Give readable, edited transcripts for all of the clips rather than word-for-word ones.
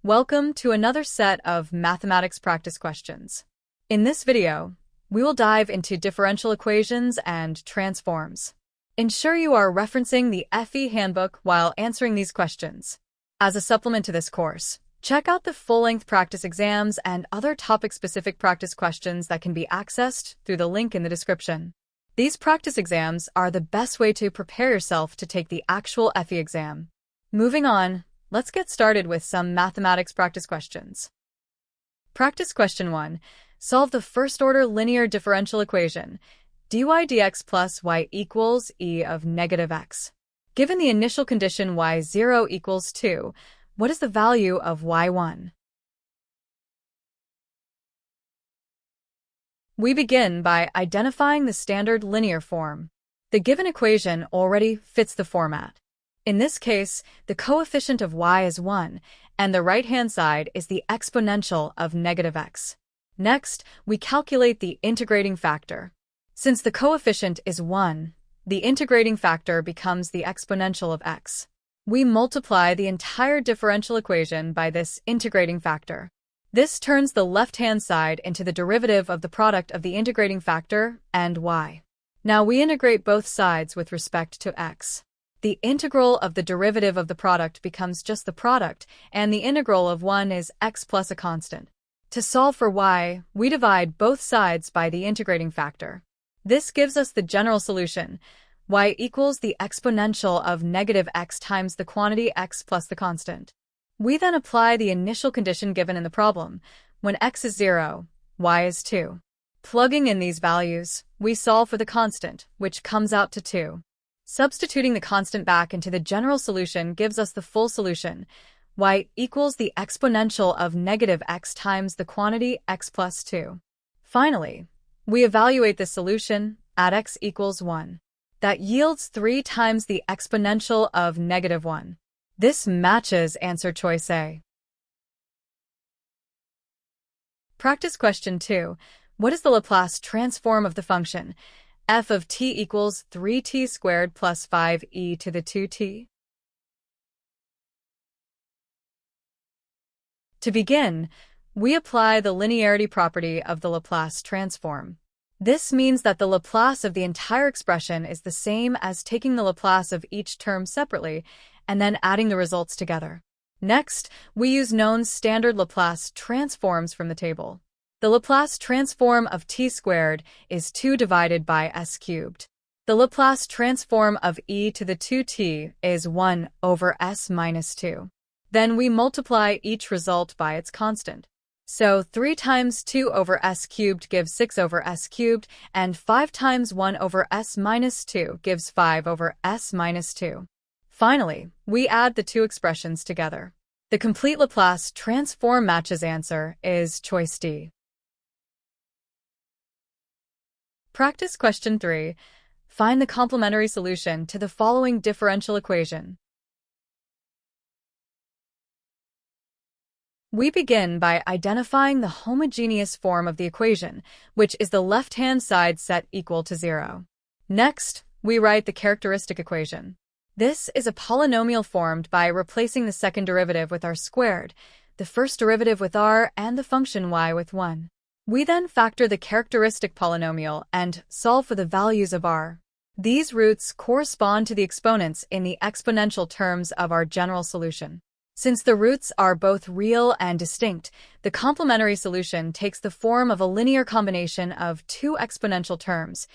Welcome to another set of mathematics practice questions. In this video, we will dive into differential equations and transforms. Ensure you are referencing the FE handbook while answering these questions. As a supplement to this course, check out the full-length practice exams and other topic-specific practice questions that can be accessed through the link in the description. These practice exams are the best way to prepare yourself to take the actual FE exam. Moving on, let's get started with some mathematics practice questions. Practice question 1. Solve the first-order linear differential equation, dy dx plus y equals e of negative x. Given the initial condition y0 equals 2, what is the value of y1? We begin by identifying the standard linear form. The given equation already fits the format. In this case, the coefficient of y is 1, and the right-hand side is the exponential of negative x. Next, we calculate the integrating factor. Since the coefficient is 1, the integrating factor becomes the exponential of x. We multiply the entire differential equation by this integrating factor. This turns the left-hand side into the derivative of the product of the integrating factor and y. Now we integrate both sides with respect to x. The integral of the derivative of the product becomes just the product, and the integral of 1 is x plus a constant. To solve for y, we divide both sides by the integrating factor. This gives us the general solution. Y equals the exponential of negative x times the quantity x plus the constant. We then apply the initial condition given in the problem. When x is 0, y is 2. Plugging in these values, we solve for the constant, which comes out to 2. Substituting the constant back into the general solution gives us the full solution. Y equals the exponential of negative x times the quantity x plus 2. Finally, we evaluate this solution at x equals 1. That yields 3 times the exponential of negative 1. This matches answer choice A. Practice question 2. What is the Laplace transform of the function f of t equals 3t squared plus 5e to the 2t? To begin, we apply the linearity property of the Laplace transform. This means that the Laplace of the entire expression is the same as taking the Laplace of each term separately and then adding the results together. Next, we use known standard Laplace transforms from the table. The Laplace transform of t squared is 2 divided by s cubed. The Laplace transform of e to the 2t is 1 over s minus 2. Then we multiply each result by its constant. So 3 times 2 over s cubed gives 6 over s cubed, and 5 times 1 over s minus 2 gives 5 over s minus 2. Finally, we add the two expressions together. The complete Laplace transform matches answer is choice D. Practice question 3. Find the complementary solution to the following differential equation. We begin by identifying the homogeneous form of the equation, which is the left-hand side set equal to 0. Next, we write the characteristic equation. This is a polynomial formed by replacing the second derivative with r squared, the first derivative with r, and the function y with 1. We then factor the characteristic polynomial and solve for the values of r. These roots correspond to the exponents in the exponential terms of our general solution. Since the roots are both real and distinct, the complementary solution takes the form of a linear combination of two exponential terms,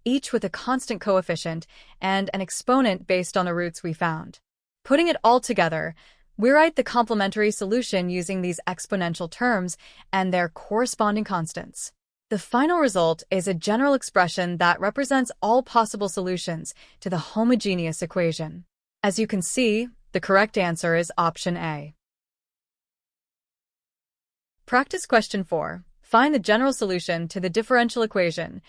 each with a constant coefficient and an exponent based on the roots we found. Putting it all together, we write the complementary solution using these exponential terms and their corresponding constants. The final result is a general expression that represents all possible solutions to the homogeneous equation. As you can see, the correct answer is option A. Practice question 4. Find the general solution to the differential equation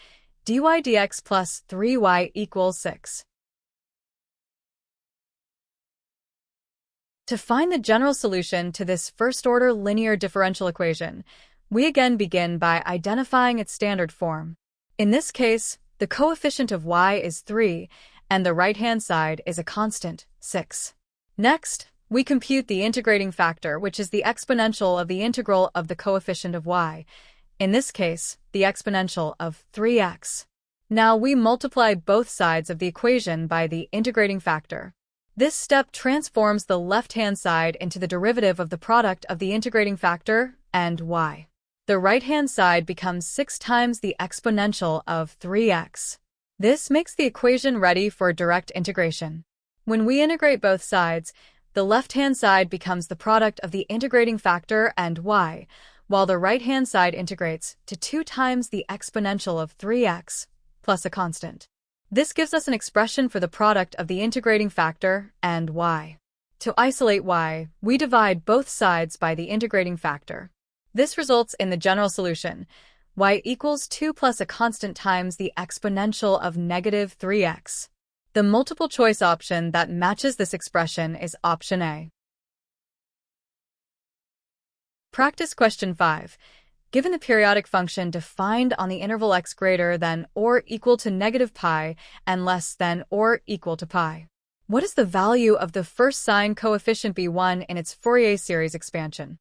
dy dx plus 3y equals 6. To find the general solution to this first-order linear differential equation, we again begin by identifying its standard form. In this case, the coefficient of y is 3, and the right-hand side is a constant, 6. Next, We compute the integrating factor, which is the exponential of the integral of the coefficient of y, in this case, the exponential of 3x. Now we multiply both sides of the equation by the integrating factor. This step transforms the left-hand side into the derivative of the product of the integrating factor and y. The right-hand side becomes 6 times the exponential of 3x. This makes the equation ready for direct integration. When we integrate both sides, the left-hand side becomes the product of the integrating factor and y, while the right-hand side integrates to 2 times the exponential of 3x plus a constant. This gives us an expression for the product of the integrating factor and y. To isolate y, we divide both sides by the integrating factor. This results in the general solution, y equals 2 plus a constant times the exponential of negative 3x. The multiple choice option that matches this expression is option A. Practice question 5. Given the periodic function defined on the interval x greater than or equal to negative pi and less than or equal to pi, what is the value of the first sine coefficient b1 in its Fourier series expansion?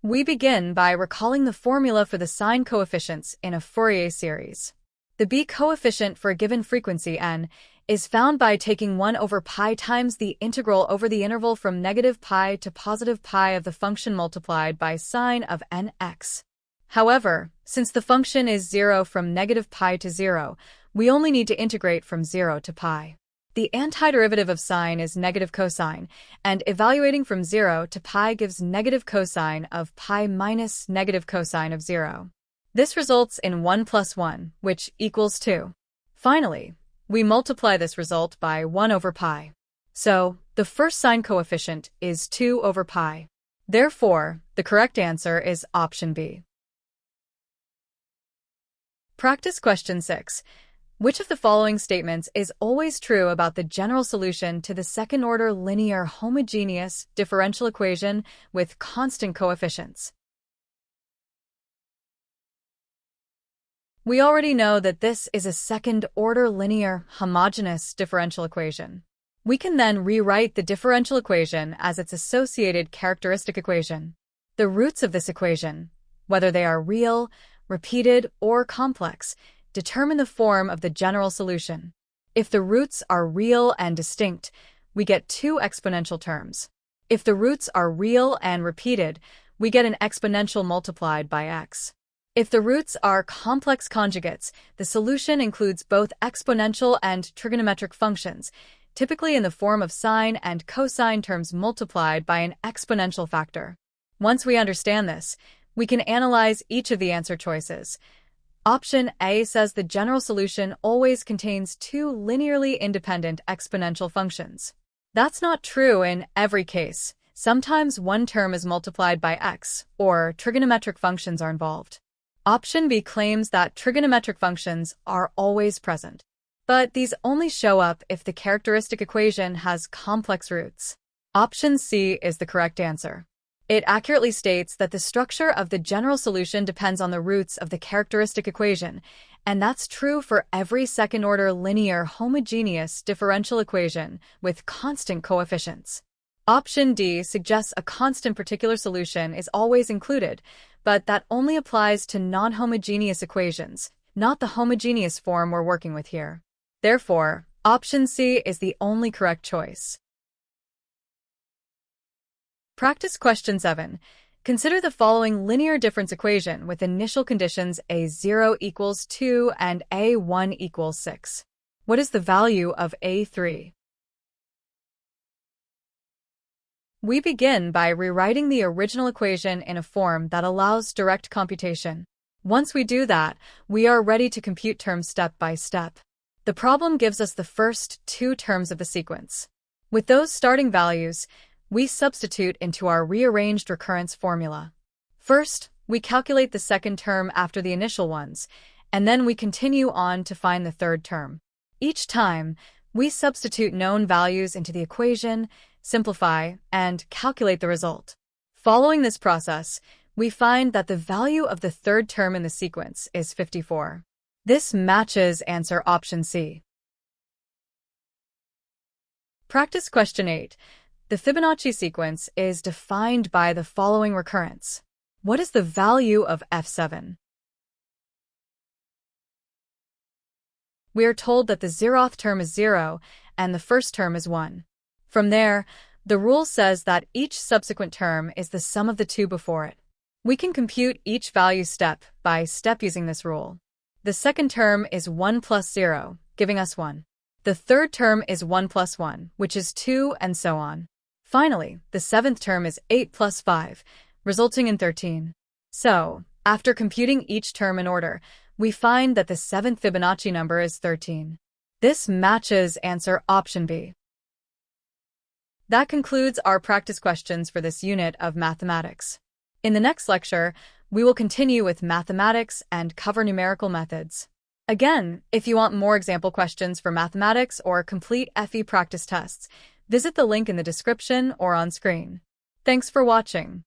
We begin by recalling the formula for the sine coefficients in a Fourier series. The b coefficient for a given frequency n is found by taking 1 over pi times the integral over the interval from negative pi to positive pi of the function multiplied by sine of nx. However, since the function is 0 from negative pi to 0, we only need to integrate from 0 to pi. The antiderivative of sine is negative cosine, and evaluating from 0 to pi gives negative cosine of pi minus negative cosine of 0. This results in 1 plus 1, which equals 2. Finally, we multiply this result by 1 over pi. So, the first sine coefficient is 2 over pi. Therefore, the correct answer is option B. Practice question 6. Which of the following statements is always true about the general solution to the second-order linear homogeneous differential equation with constant coefficients? We already know that this is a second-order linear homogeneous differential equation. We can then rewrite the differential equation as its associated characteristic equation. The roots of this equation, whether they are real, repeated, or complex, determine the form of the general solution. If the roots are real and distinct, we get 2 exponential terms. If the roots are real and repeated, we get an exponential multiplied by x. If the roots are complex conjugates, the solution includes both exponential and trigonometric functions, typically in the form of sine and cosine terms multiplied by an exponential factor. Once we understand this, we can analyze each of the answer choices. Option A says the general solution always contains 2 linearly independent exponential functions. That's not true in every case. Sometimes one term is multiplied by x, or trigonometric functions are involved. Option B claims that trigonometric functions are always present, but these only show up if the characteristic equation has complex roots. Option C is the correct answer. It accurately states that the structure of the general solution depends on the roots of the characteristic equation, and that's true for every second-order linear homogeneous differential equation with constant coefficients. Option D suggests a constant particular solution is always included, but that only applies to non-homogeneous equations, not the homogeneous form we're working with here. Therefore, option C is the only correct choice. Practice question 7. Consider the following linear difference equation with initial conditions A0 equals 2 and A1 equals 6. What is the value of A3? We begin by rewriting the original equation in a form that allows direct computation. Once we do that, we are ready to compute terms step by step. The problem gives us the first 2 terms of the sequence. With those starting values, we substitute into our rearranged recurrence formula. First, we calculate the second term after the initial ones, and then we continue on to find the third term. Each time, we substitute known values into the equation, simplify, and calculate the result. Following this process, we find that the value of the third term in the sequence is 54. This matches answer option C. Practice question 8. The Fibonacci sequence is defined by the following recurrence. What is the value of f7? We are told that the 0th term is 0 and the first term is 1. From there, the rule says that each subsequent term is the sum of the two before it. We can compute each value step by step using this rule. The second term is 1 plus 0, giving us 1. The third term is 1 plus 1, which is 2, and so on. Finally, the 7th term is 8 plus 5, resulting in 13. So, after computing each term in order, we find that the 7th Fibonacci number is 13. This matches answer option B. That concludes our practice questions for this unit of mathematics. In the next lecture, we will continue with mathematics and cover numerical methods. Again, if you want more example questions for mathematics or complete FE practice tests, visit the link in the description or on screen. Thanks for watching.